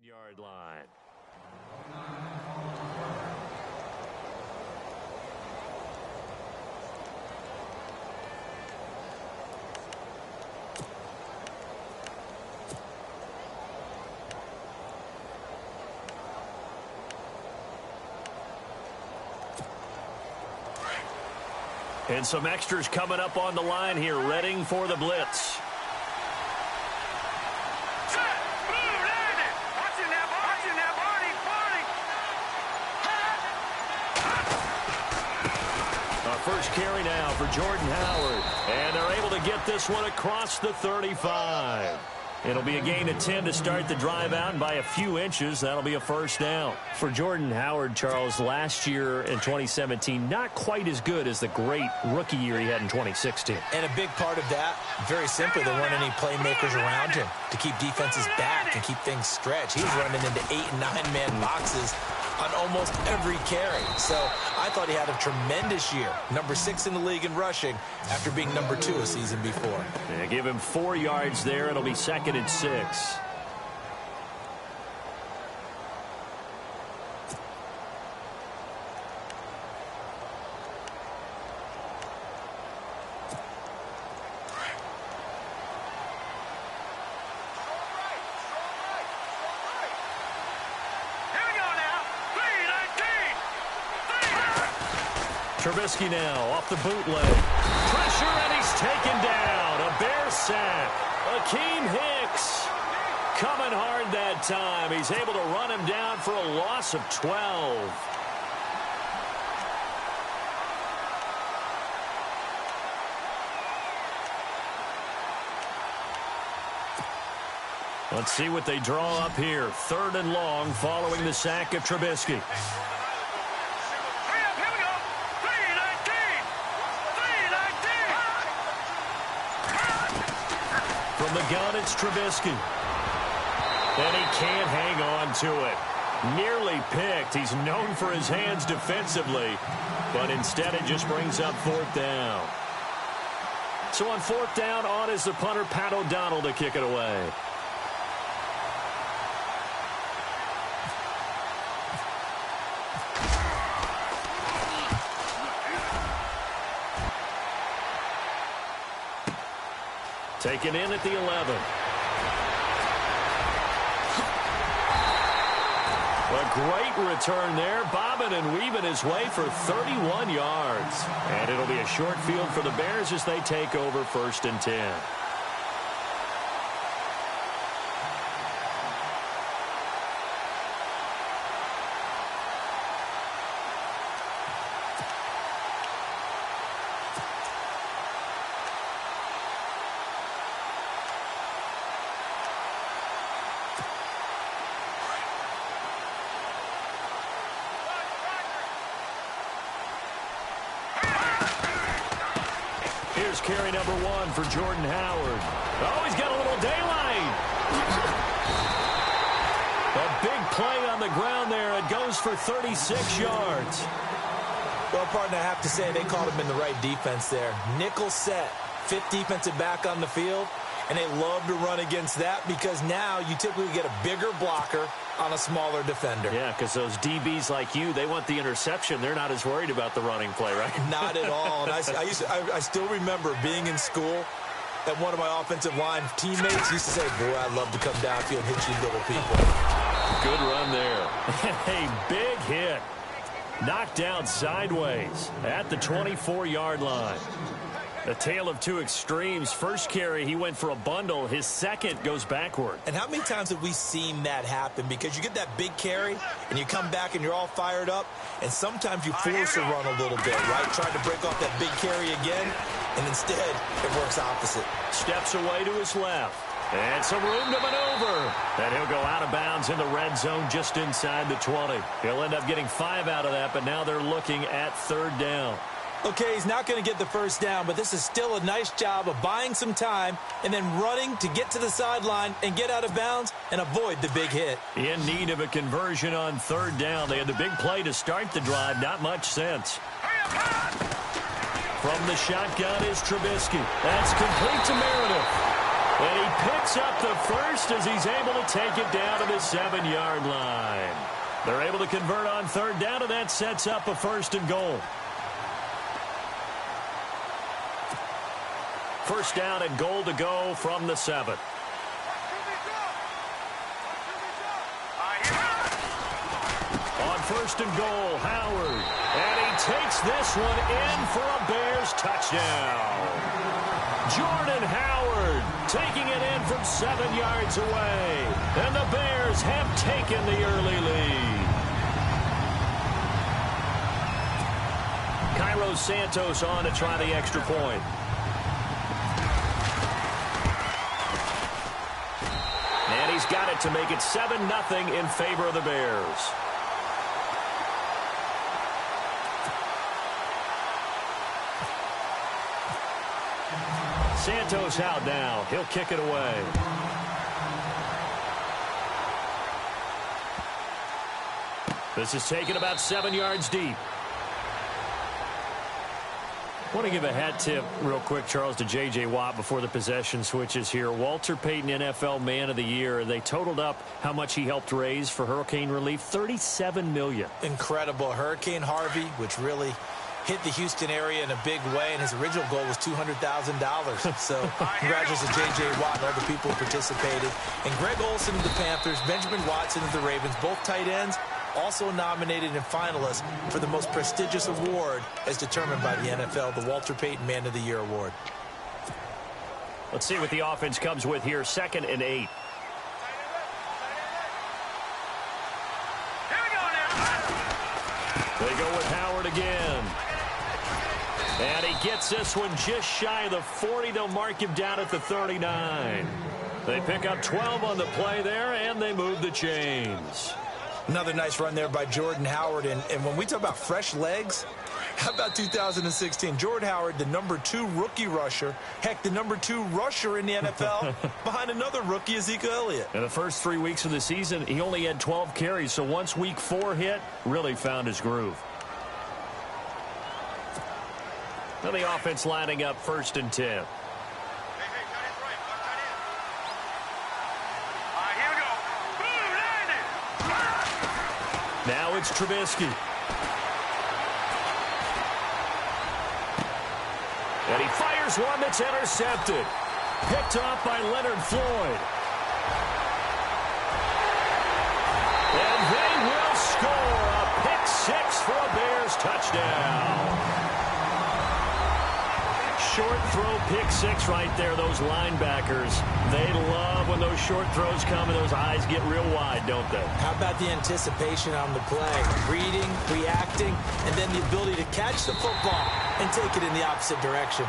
Yard line. And some extras coming up on the line here, readying for the blitz. First carry now for Jordan Howard. And they're able to get this one across the 35. It'll be a gain of 10 to start the drive out, and by a few inches, that'll be a first down. For Jordan Howard, Charles, last year in 2017, not quite as good as the great rookie year he had in 2016. And a big part of that, very simply, there weren't any playmakers around him to keep defenses back and keep things stretched. He was running into 8- and 9-man boxes on almost every carry. So I thought he had a tremendous year. Number 6 in the league in rushing after being number 2 a season before. Yeah, give him 4 yards there. It'll be 2nd and 6. Trubisky now off the bootleg. Pressure, and he's taken down. A Bear sack. Akeem Hicks coming hard that time. He's able to run him down for a loss of 12. Let's see what they draw up here. 3rd and long following the sack of Trubisky. From the gun, it's Trubisky. And he can't hang on to it. Nearly picked. He's known for his hands defensively, but instead it just brings up 4th down. So on 4th down, on is the punter, Pat O'Donnell, to kick it away. Taken in at the 11. A great return there, bobbing and weaving his way for 31 yards. And it'll be a short field for the Bears as they take over 1st and 10. Here's carry number 1 for Jordan Howard. Oh, he's got a little daylight. A big play on the ground there. It goes for 36 yards. Well, partner, I have to say they called him in the right defense there. Nickel set, 5th defensive back on the field, and they love to run against that because now you typically get a bigger blocker on a smaller defender. Yeah, because those DBs like you, they want the interception. They're not as worried about the running play, right? Not at all. And I still remember being in school, and one of my offensive line teammates used to say, boy, I'd love to come downfield and hit you little people. Good run there. A big hit. Knocked down sideways at the 24-yard line. A tale of two extremes. First carry, he went for a bundle. His second goes backward. And how many times have we seen that happen? Because you get that big carry, and you come back and you're all fired up, and sometimes you force a run a little bit, right? Trying to break off that big carry again, and instead it works opposite. Steps away to his left. And some room to maneuver. And he'll go out of bounds in the red zone just inside the 20. He'll end up getting 5 out of that, but now they're looking at 3rd down. Okay, he's not going to get the first down, but this is still a nice job of buying some time and then running to get to the sideline and get out of bounds and avoid the big hit. In need of a conversion on 3rd down. They had the big play to start the drive. Not much sense. From the shotgun is Trubisky. That's complete to Meredith. And he picks up the first as he's able to take it down to the 7-yard line. They're able to convert on third down, and that sets up a 1st and goal. First down and goal to go from the 7. On 1st and goal, Howard. And he takes this one in for a Bears touchdown. Jordan Howard taking it in from 7 yards away. And the Bears have taken the early lead. Cairo Santos on to try the extra point. And he's got it to make it 7-0 in favor of the Bears. Santos out now. He'll kick it away. This is taken about 7 yards deep. I want to give a hat tip real quick, Charles, to J.J. Watt before the possession switches here. Walter Payton, NFL Man of the Year. They totaled up how much he helped raise for hurricane relief, $37 million. Incredible. Hurricane Harvey, which really hit the Houston area in a big way, and his original goal was $200,000. So congratulations to J.J. Watt and all the people who participated. And Greg Olsen of the Panthers, Benjamin Watson of the Ravens, both tight ends, also nominated and finalists for the most prestigious award as determined by the NFL, the Walter Payton Man of the Year Award. Let's see what the offense comes with here. 2nd and 8. They go with Howard again. And he gets this one just shy of the 40. They'll mark him down at the 39. They pick up 12 on the play there, and they move the chains. Another nice run there by Jordan Howard. And when we talk about fresh legs, how about 2016? Jordan Howard, the #2 rookie rusher. Heck, the #2 rusher in the NFL behind another rookie, Ezekiel Elliott. In the first 3 weeks of the season, he only had 12 carries. So once week 4 hit, really found his groove. Now the offense lining up 1st and 10. Now it's Trubisky. And he fires one that's intercepted. Picked off by Leonard Floyd. And they will score a pick 6 for a Bears touchdown. Short throw, pick 6 right there. Those linebackers, they love when those short throws come and those eyes get real wide, don't they? How about the anticipation on the play? Reading, reacting, and then the ability to catch the football and take it in the opposite direction.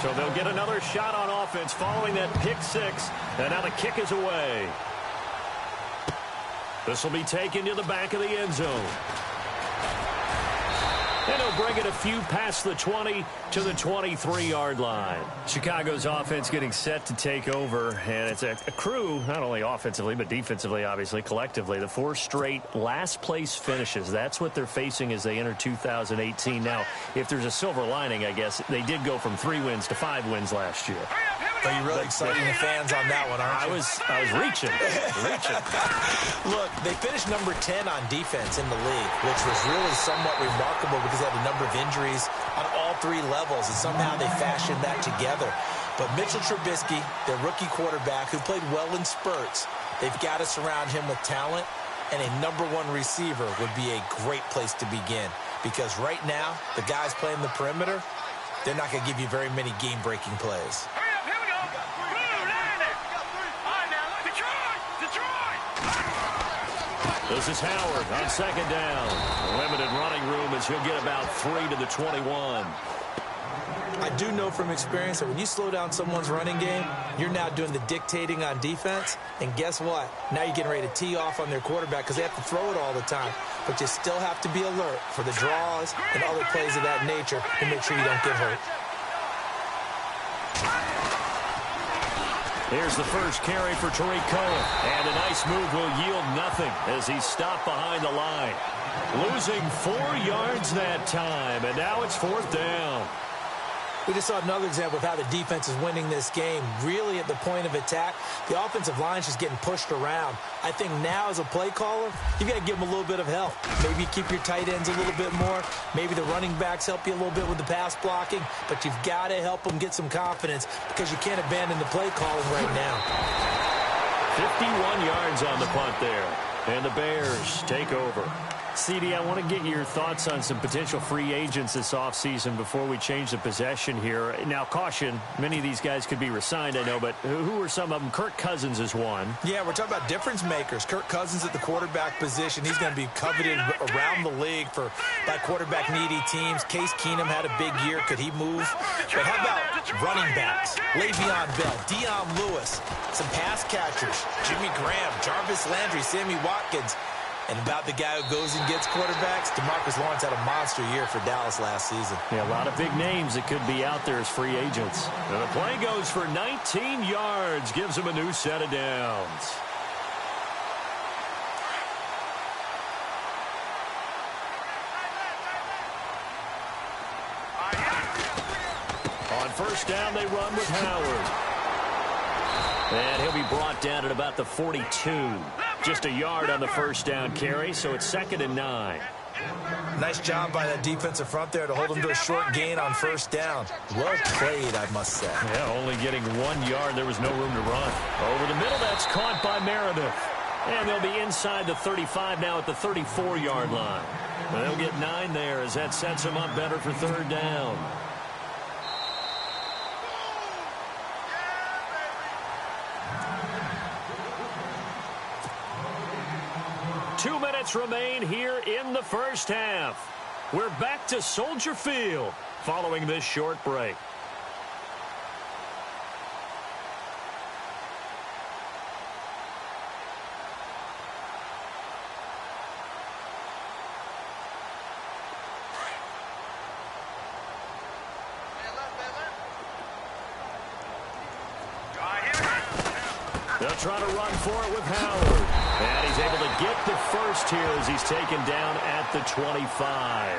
So they'll get another shot on offense following that pick 6. And now the kick is away. This will be taken to the back of the end zone. And he'll bring it a few past the 20 to the 23-yard line. Chicago's offense getting set to take over, and it's a crew, not only offensively, but defensively, obviously, collectively. The 4 straight last-place finishes. That's what they're facing as they enter 2018. Now, if there's a silver lining, I guess, they did go from 3 wins to 5 wins last year. Are you really exciting the fans on that one, aren't you? I was reaching. Look, they finished #10 on defense in the league, which was really somewhat remarkable because they had a number of injuries on all 3 levels, and somehow they fashioned that together. But Mitchell Trubisky, their rookie quarterback, who played well in spurts, they've got to surround him with talent, and a #1 receiver would be a great place to begin. Because right now, the guys playing the perimeter, they're not going to give you very many game-breaking plays. This is Howard on 2nd down. Limited running room as he'll get about 3 to the 21. I do know from experience that when you slow down someone's running game, you're now doing the dictating on defense. And guess what? Now you're getting ready to tee off on their quarterback because they have to throw it all the time. But you still have to be alert for the draws and other plays of that nature to make sure you don't get hurt. Here's the first carry for Tariq Cohen. And a nice move will yield nothing as he's stopped behind the line. Losing 4 yards that time, and now it's 4th down. We just saw another example of how the defense is winning this game. Really at the point of attack, the offensive line is just getting pushed around. I think now as a play caller, you've got to give them a little bit of help. Maybe keep your tight ends a little bit more. Maybe the running backs help you a little bit with the pass blocking. But you've got to help them get some confidence because you can't abandon the play calling right now. 51 yards on the punt there. And the Bears take over. CD, I want to get your thoughts on some potential free agents this offseason before we change the possession here. Now, caution, many of these guys could be re-signed, I know, but who are some of them? Kirk Cousins is one. Yeah, we're talking about difference makers. Kirk Cousins at the quarterback position. He's going to be coveted around the league by quarterback-needy teams. Case Keenum had a big year. Could he move? But how about running backs? Le'Veon Bell, Dion Lewis, some pass catchers, Jimmy Graham, Jarvis Landry, Sammy Watkins. And about the guy who goes and gets quarterbacks, DeMarcus Lawrence had a monster year for Dallas last season. Yeah, a lot of big names that could be out there as free agents. And the play goes for 19 yards, gives him a new set of downs. On first down, they run with Howard. And he'll be brought down at about the 42. Just a yard on the first down carry, so it's 2nd and 9. Nice job by that defensive front there to hold him to a short gain on first down. Well played, I must say. Yeah, only getting 1 yard. There was no room to run. Over the middle, that's caught by Meredith. And they'll be inside the 35 now at the 34-yard line. And they'll get 9 there as that sets them up better for 3rd down. Remain here in the first half. We're back to Soldier Field following this short break. They'll try to run for it with Howard. And he's able to get the first here as he's taken down at the 25.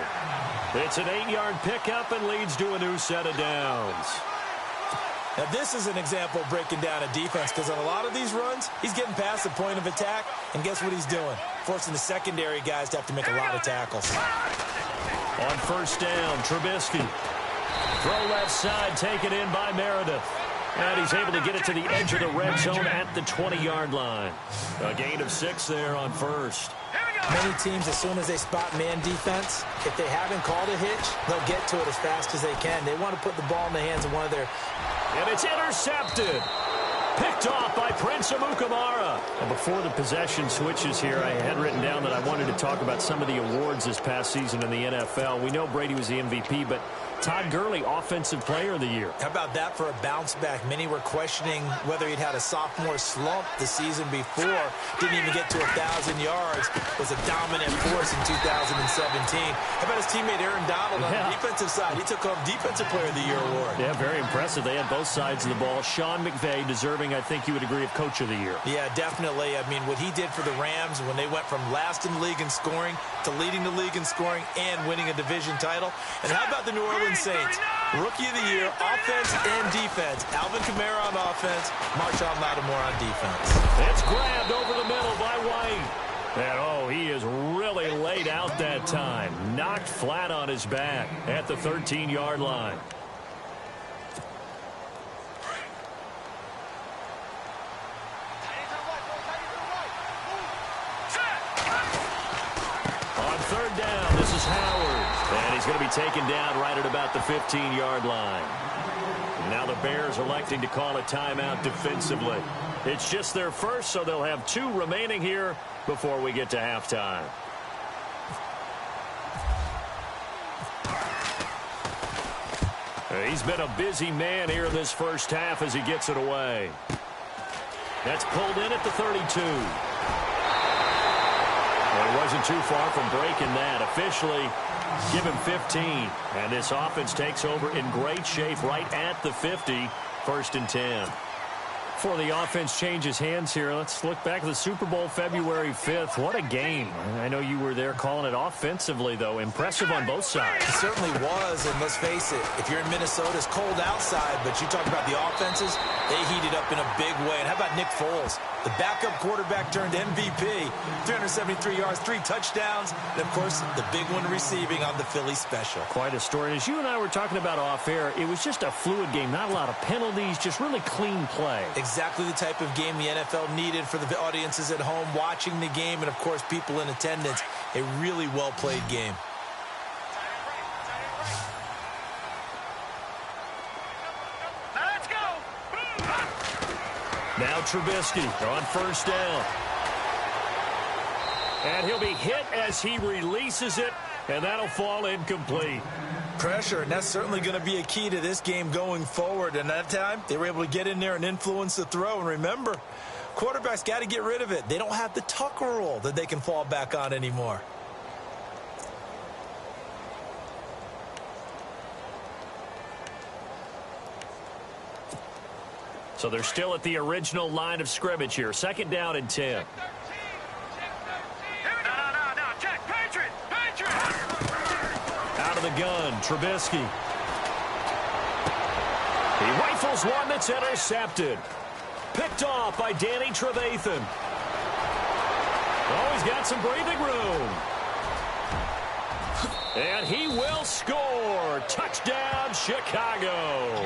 It's an 8-yard pickup and leads to a new set of downs. Now, this is an example of breaking down a defense because on a lot of these runs, he's getting past the point of attack, and guess what he's doing? Forcing the secondary guys to have to make a lot of tackles. On first down, Trubisky. Throw left side, taken in by Meredith. And he's able to get it to the edge of the red zone at the 20-yard line. A gain of 6 there on first. Many teams, as soon as they spot man defense, if they haven't called a hitch, they'll get to it as fast as they can. They want to put the ball in the hands of one of their... And it's intercepted. Picked off by Prince Amukamara. And before the possession switches here, I had written down that I wanted to talk about some of the awards this past season in the NFL. We know Brady was the MVP, but Todd Gurley, Offensive Player of the Year. How about that for a bounce back? Many were questioning whether he'd had a sophomore slump the season before. Didn't even get to 1,000 yards. Was a dominant force in 2017. How about his teammate Aaron Donald on the defensive side? He took home Defensive Player of the Year award. Yeah, very impressive. They had both sides of the ball. Sean McVay deserving, I think you would agree, of Coach of the Year. Yeah, definitely. I mean, what he did for the Rams when they went from last in the league in scoring to leading the league in scoring and winning a division title. And how about the New Orleans Saints? Rookie of the Year, offense and defense. Alvin Kamara on offense, Marshawn Lattimore on defense. It's grabbed over the middle by White. And, oh, he is really laid out that time. Knocked flat on his back at the 13-yard line. On 3rd down, this is Howard. And he's going to be taken down right at about the 15-yard line. Now the Bears electing to call a timeout defensively. It's just their first, so they'll have 2 remaining here before we get to halftime. He's been a busy man here in this first half as he gets it away. That's pulled in at the 32. Well, he wasn't too far from breaking that. Officially, give him 15. And this offense takes over in great shape right at the 50. 1st and 10. before the offense changes hands here, let's look back at the Super Bowl February 5th. What a game. I know you were there calling it offensively, though. Impressive on both sides. It certainly was, and let's face it, if you're in Minnesota, it's cold outside, but you talk about the offenses, they heated up in a big way. And how about Nick Foles? The backup quarterback turned MVP, 373 yards, 3 touchdowns, and, of course, the big one receiving on the Philly special. Quite a story. As you and I were talking about off air, it was just a fluid game, not a lot of penalties, just really clean play. Exactly the type of game the NFL needed for the audiences at home watching the game and, of course, people in attendance. A really well-played game. Now Trubisky on first down. And he'll be hit as he releases it, and that'll fall incomplete. Pressure, and that's certainly going to be a key to this game going forward. And that time, they were able to get in there and influence the throw. And remember, quarterbacks got to get rid of it. They don't have the Tucker rule that they can fall back on anymore. So they're still at the original line of scrimmage here. Second down and 10. No, check. Patriot. Out of the gun, Trubisky. He rifles one that's intercepted. Picked off by Danny Trevathan. Oh, he's got some breathing room. And he will score. Touchdown, Chicago.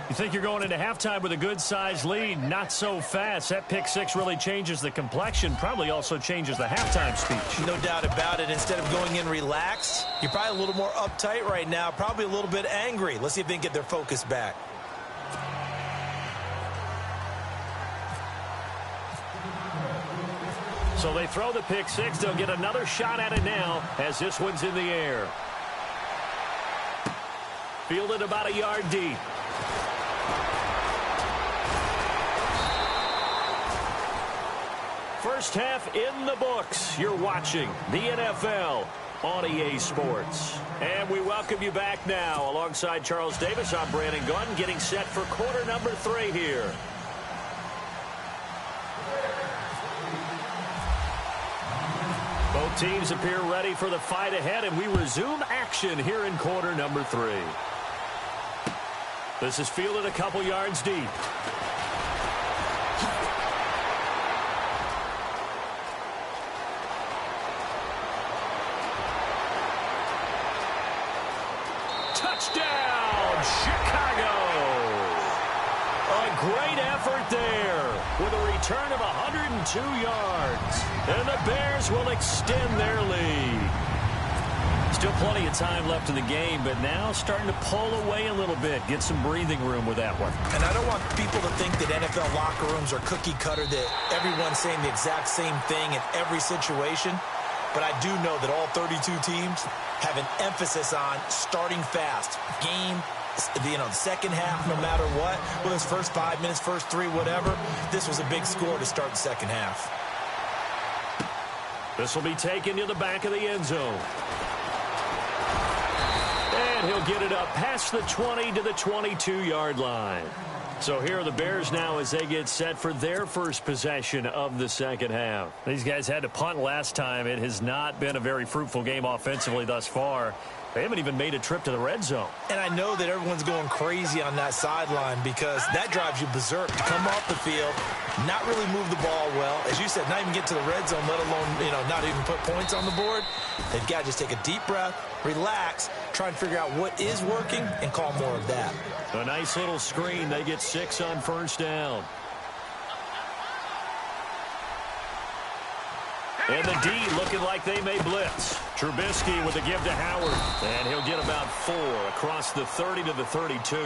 You think you're going into halftime with a good-sized lead? Not so fast. That pick six really changes the complexion, probably also changes the halftime speech. No doubt about it. Instead of going in relaxed, you're probably a little more uptight right now, probably a little bit angry. Let's see if they can get their focus back. So they throw the pick six. They'll get another shot at it now as this one's in the air. Fielded about a yard deep. First half in the books. You're watching the NFL on EA Sports. And we welcome you back now. Alongside Charles Davis, I'm Brandon Gunn, getting set for quarter number 3 here. Both teams appear ready for the fight ahead, and we resume action here in quarter number 3. This is fielded a couple yards deep. Touchdown, Chicago! A great effort there with a return of 102 yards. And the Bears will extend their lead. Still plenty of time left in the game, but now starting to pull away a little bit. Get some breathing room with that one. And I don't want people to think that NFL locker rooms are cookie cutter, that everyone's saying the exact same thing in every situation. But I do know that all 32 teams have an emphasis on starting fast. Game, the second half, no matter what. Whether it's first 5 minutes, first 3, whatever. This was a big score to start the second half. This will be taken to the back of the end zone. And he'll get it up past the 20 to the 22-yard line. So here are the Bears now as they get set for their first possession of the second half. These guys had to punt last time. It has not been a very fruitful game offensively thus far. They haven't even made a trip to the red zone. And I know that everyone's going crazy on that sideline because that drives you berserk to come off the field, not really move the ball well. As you said, not even get to the red zone, let alone, not even put points on the board. They've got to just take a deep breath, relax, try and figure out what is working and call more of that. A nice little screen. They get 6 on first down. And the D looking like they may blitz. Trubisky with a give to Howard. And he'll get about 4 across the 30 to the 32.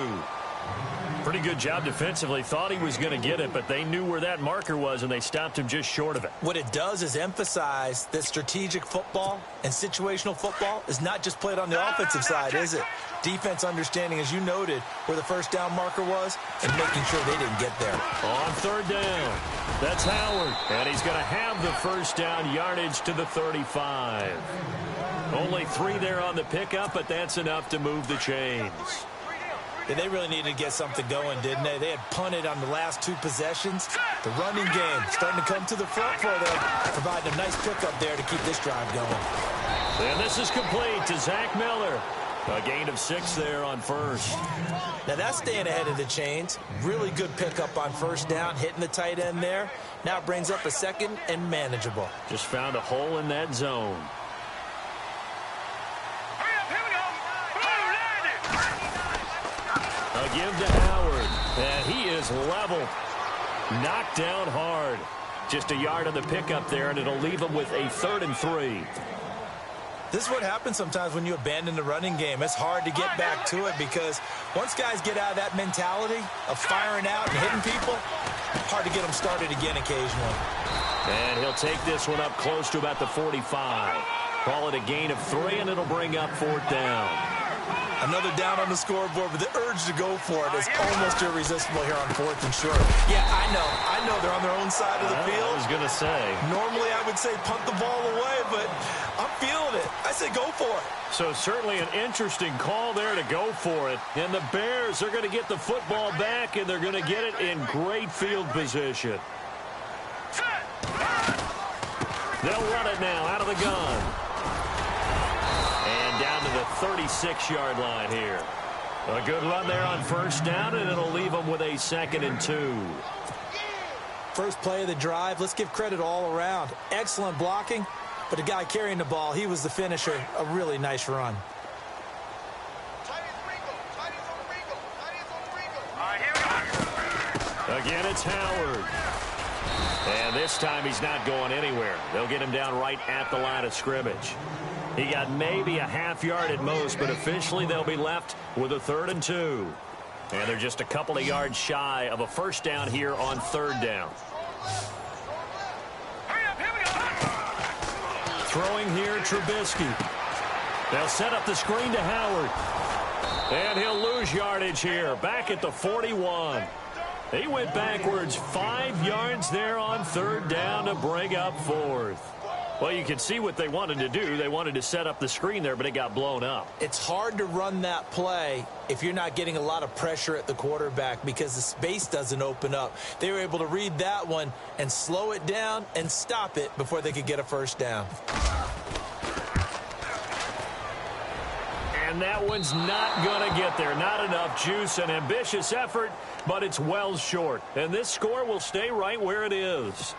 Pretty good job defensively. Thought he was going to get it, but they knew where that marker was, and they stopped him just short of it. What it does is emphasize that strategic football and situational football is not just played on the offensive side, is it? Defense understanding, as you noted, where the first down marker was and making sure they didn't get there. On third down, that's Howard. And he's going to have the first down yardage to the 35. Only 3 there on the pickup, but that's enough to move the chains. Yeah, they really needed to get something going, didn't they? They had punted on the last 2 possessions. The running game starting to come to the front for them, providing a nice pickup there to keep this drive going. And this is complete to Zach Miller. A gain of 6 there on first. Now that's staying ahead of the chains. Really good pickup on first down, hitting the tight end there. Now it brings up a second and manageable. Just found a hole in that zone. A give to Howard, and he is level. Knocked down hard. Just a yard on the pickup there, and it'll leave him with a 3rd and 3. This is what happens sometimes when you abandon the running game. It's hard to get back to it because once guys get out of that mentality of firing out and hitting people, hard to get them started again occasionally. And he'll take this one up close to about the 45. Call it a gain of 3, and it'll bring up 4th down. Another down on the scoreboard, but the urge to go for it is almost irresistible here on 4th and short. Yeah, I know they're on their own side of the field. I was going to say. Normally I would say punt the ball away, but I'm feeling it. I say go for it. So certainly an interesting call there to go for it. And the Bears are going to get the football back, and they're going to get it in great field position. They'll run it now out of the gun. And down to the 36-yard line here. A good run there on first down, and it'll leave them with a 2nd and 2. First play of the drive, let's give credit all around. Excellent blocking, but the guy carrying the ball, he was the finisher. A really nice run. Again, it's Howard. And this time he's not going anywhere. They'll get him down right at the line of scrimmage. He got maybe a half yard at most, but officially they'll be left with a 3rd and 2. And they're just a couple of yards shy of a first down here on 3rd down. Throwing here, Trubisky. They'll set up the screen to Howard. And he'll lose yardage here, back at the 41. He went backwards 5 yards there on 3rd down to bring up 4th. Well, you can see what they wanted to do. They wanted to set up the screen there, but it got blown up. It's hard to run that play if you're not getting a lot of pressure at the quarterback because the space doesn't open up. They were able to read that one and slow it down and stop it before they could get a first down. And that one's not going to get there. Not enough juice. An ambitious effort, but it's well short. And this score will stay right where it is.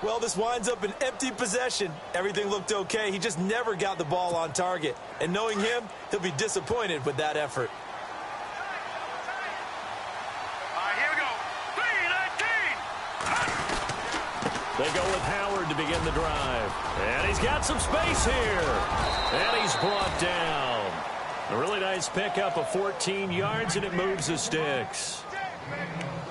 Well, this winds up an empty possession. Everything looked okay. He just never got the ball on target. And knowing him, he'll be disappointed with that effort. Here we go. 3-19. They go with Howard to begin the drive. And he's got some space here. And he's brought down. A really nice pickup of 14 yards, and it moves the sticks.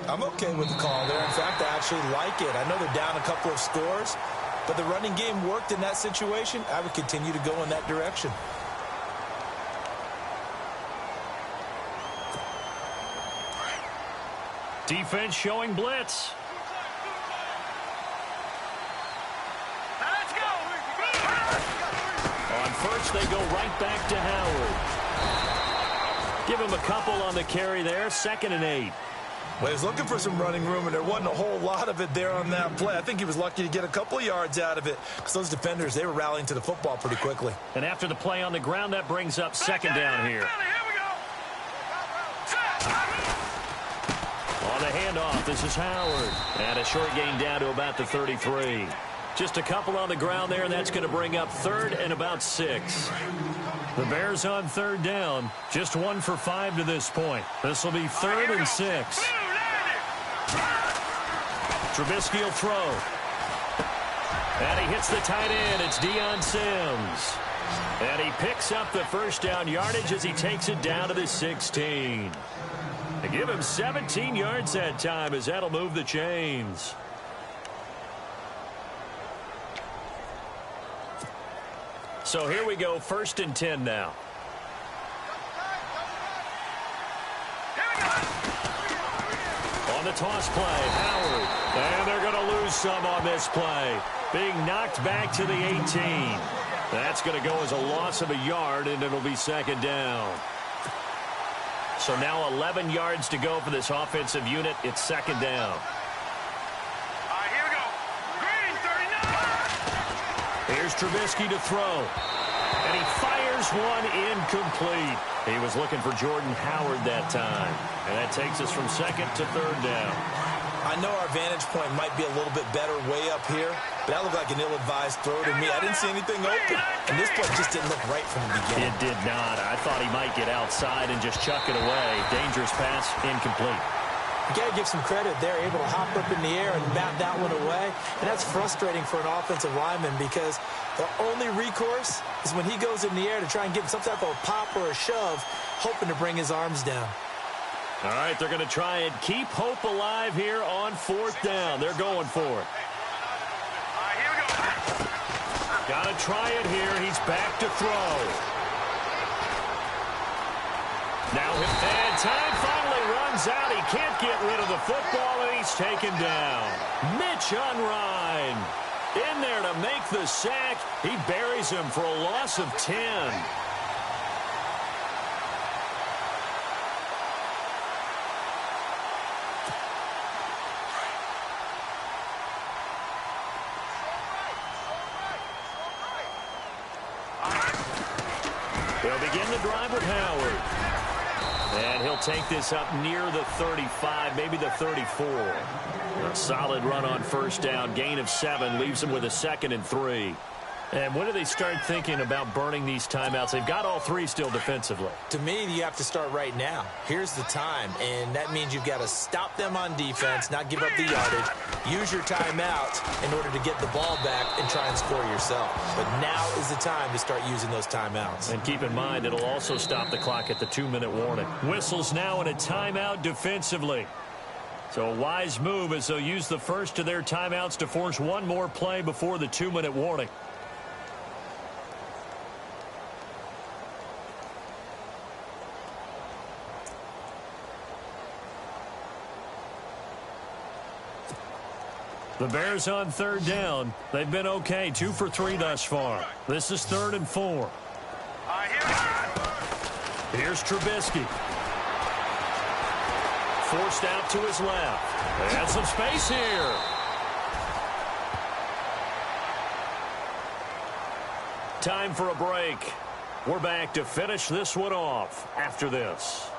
I'm okay with the call there. In fact, I actually like it. I know they're down a couple of scores, but the running game worked in that situation. I would continue to go in that direction. Defense showing blitz. Let's go. On first, they go right back to Howard. Give him a couple on the carry there. 2nd and 8. Well, he was looking for some running room, and there wasn't a whole lot of it there on that play. I think he was lucky to get a couple of yards out of it because those defenders, they were rallying to the football pretty quickly. And after the play on the ground, that brings up 2nd down here. Here we go. On the handoff, this is Howard. And a short gain down to about the 33. Just a couple on the ground there, and that's going to bring up 3rd and about 6. The Bears on 3rd down. Just 1 for 5 to this point. This will be 3rd and 6. Trubisky will throw. And he hits the tight end. It's Deion Sims. And he picks up the first down yardage as he takes it down to the 16. They give him 17 yards that time as that'll move the chains. So here we go, 1st and 10 now. On the toss play, Howard. And they're going to lose some on this play. Being knocked back to the 18. That's going to go as a loss of a yard, and it'll be 2nd down. So now 11 yards to go for this offensive unit. It's second down. Here we go. Green, 39. Here's Trubisky to throw. And he fires one incomplete. He was looking for Jordan Howard that time. And that takes us from second to third down. I know our vantage point might be a little bit better way up here, but that looked like an ill-advised throw to me. I didn't see anything open. And this play just didn't look right from the beginning. It did not. I thought he might get outside and just chuck it away. Dangerous pass, incomplete. You got to give some credit. They're able to hop up in the air and bat that one away. And that's frustrating for an offensive lineman because the only recourse is when he goes in the air to try and get some type of a pop or a shove, hoping to bring his arms down. All right, they're going to try and keep hope alive here on fourth down. They're going for it. Here we go. Got to try it here. He's back to throw. Now, and time finally runs out. He can't get rid of the football, and he's taken down. Mitch Unrein in there to make the sack. He buries him for a loss of 10. They'll begin the drive with Howard. And he'll take this up near the 35, maybe the 34. A solid run on first down. Gain of 7 leaves him with a 2nd and 3. And when do they start thinking about burning these timeouts? They've got all 3 still defensively. To me, you have to start right now. Here's the time, and that means you've got to stop them on defense, not give up the yardage, use your timeout in order to get the ball back and try and score yourself. But now is the time to start using those timeouts. And keep in mind, it'll also stop the clock at the 2-minute warning. Whistles now in a timeout defensively. So a wise move as they'll use the first of their timeouts to force one more play before the 2-minute warning. The Bears on third down. They've been okay, 2 for 3 thus far. This is 3rd and 4. Here's Trubisky. Forced out to his left. And some space here. Time for a break. We're back to finish this one off after this.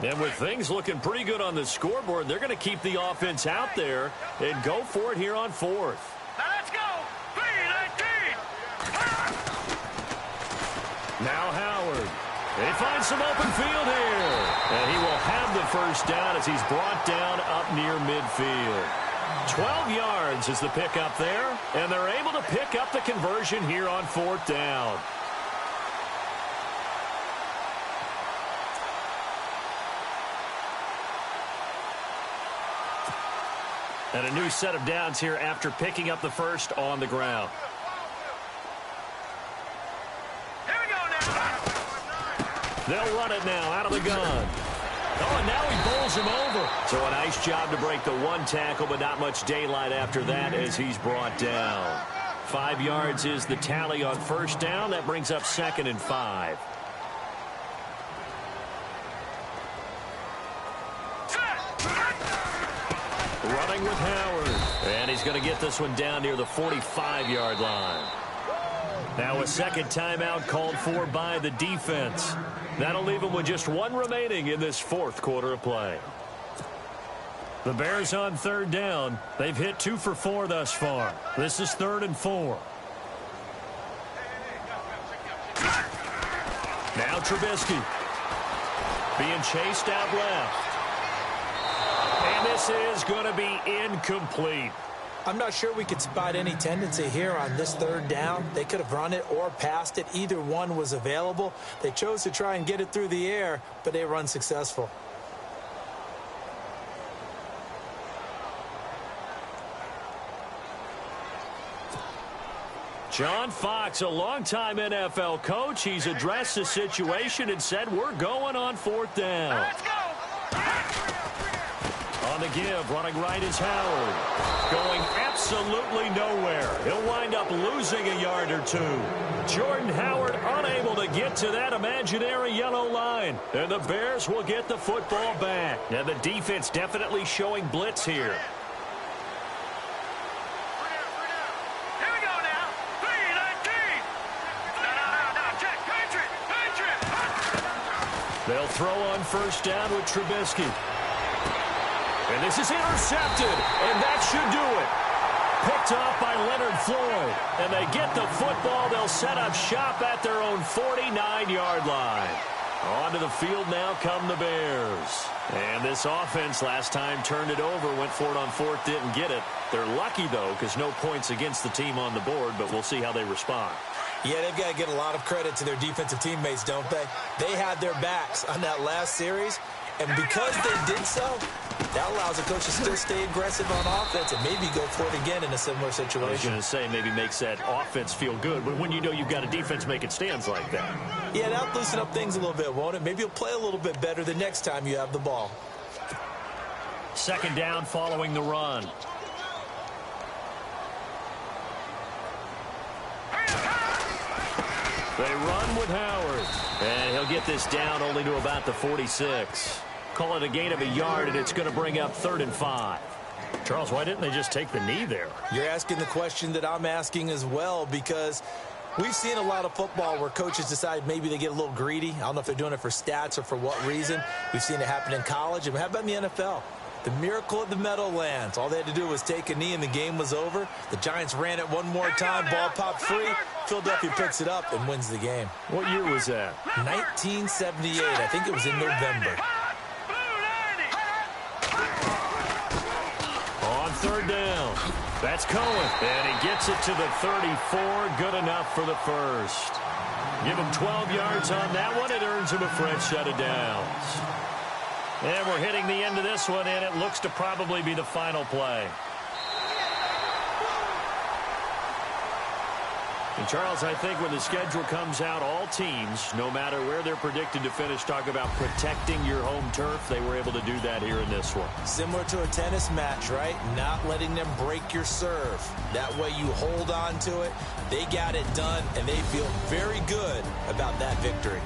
And with things looking pretty good on the scoreboard, they're going to keep the offense out there and go for it here on 4th. Now let's go. 3-19. Now Howard. They find some open field here. And he will have the first down as he's brought down up near midfield. 12 yards is the pickup there. And they're able to pick up the conversion here on 4th down. And a new set of downs here after picking up the first on the ground. Here we go now. They'll run it now out of the gun. Oh, and now he bowls him over. So a nice job to break the 1 tackle, but not much daylight after that as he's brought down. 5 yards is the tally on first down. That brings up 2nd and 5. Running with Howard. And he's going to get this one down near the 45-yard line. Now a second timeout called for by the defense. That'll leave him with just 1 remaining in this 4th quarter of play. The Bears on third down. They've hit 2 for 4 thus far. This is 3rd and 4. Now Trubisky. Being chased out left. And this is going to be incomplete. I'm not sure we could spot any tendency here on this 3rd down. They could have run it or passed it. Either one was available. They chose to try and get it through the air, but they were unsuccessful. John Fox, a longtime NFL coach, he's addressed the situation and said, we're going on 4th down. Let's go. On the give, running right is Howard. Going absolutely nowhere. He'll wind up losing a yard or two. Jordan Howard unable to get to that imaginary yellow line. And the Bears will get the football back. Now the defense definitely showing blitz here. Here we go now. 3-19. No, check. Patriot. They'll throw on 1st down with Trubisky. And this is intercepted, and that should do it. Picked off by Leonard Floyd. And they get the football. They'll set up shop at their own 49-yard line. Onto the field now come the Bears. And this offense last time turned it over, went for it on 4th, didn't get it. They're lucky, though, because no points against the team on the board, but we'll see how they respond. Yeah, they've got to get a lot of credit to their defensive teammates, don't they? They had their backs on that last series, and because they did so, that allows the coach to still stay aggressive on offense and maybe go for it again in a similar situation. I was going to say maybe makes that offense feel good, but when you know you've got a defense making stands like that. Yeah, that'll loosen up things a little bit, won't it? Maybe you'll play a little bit better the next time you have the ball. 2nd down following the run. They run with Howard. And he'll get this down only to about the 46. Call it a gain of a yard, and it's going to bring up 3rd and 5. Charles, why didn't they just take the knee there? You're asking the question that I'm asking as well, because we've seen a lot of football where coaches decide maybe they get a little greedy. I don't know if they're doing it for stats or for what reason. We've seen it happen in college, and how about in the NFL? The miracle of the Meadowlands. All they had to do was take a knee, and the game was over. The Giants ran it one more time. Ball popped free. Philadelphia picks it up and wins the game. What year was that? 1978. I think it was in November. On 3rd down. That's Cohen. And he gets it to the 34. Good enough for the first. Give him 12 yards on that one. It earns him a fresh set of downs. And we're hitting the end of this one, and it looks to probably be the final play. And Charles, I think when the schedule comes out, all teams, no matter where they're predicted to finish, talk about protecting your home turf. They were able to do that here in this one. Similar to a tennis match, right? Not letting them break your serve. That way you hold on to it. They got it done, and they feel very good about that victory.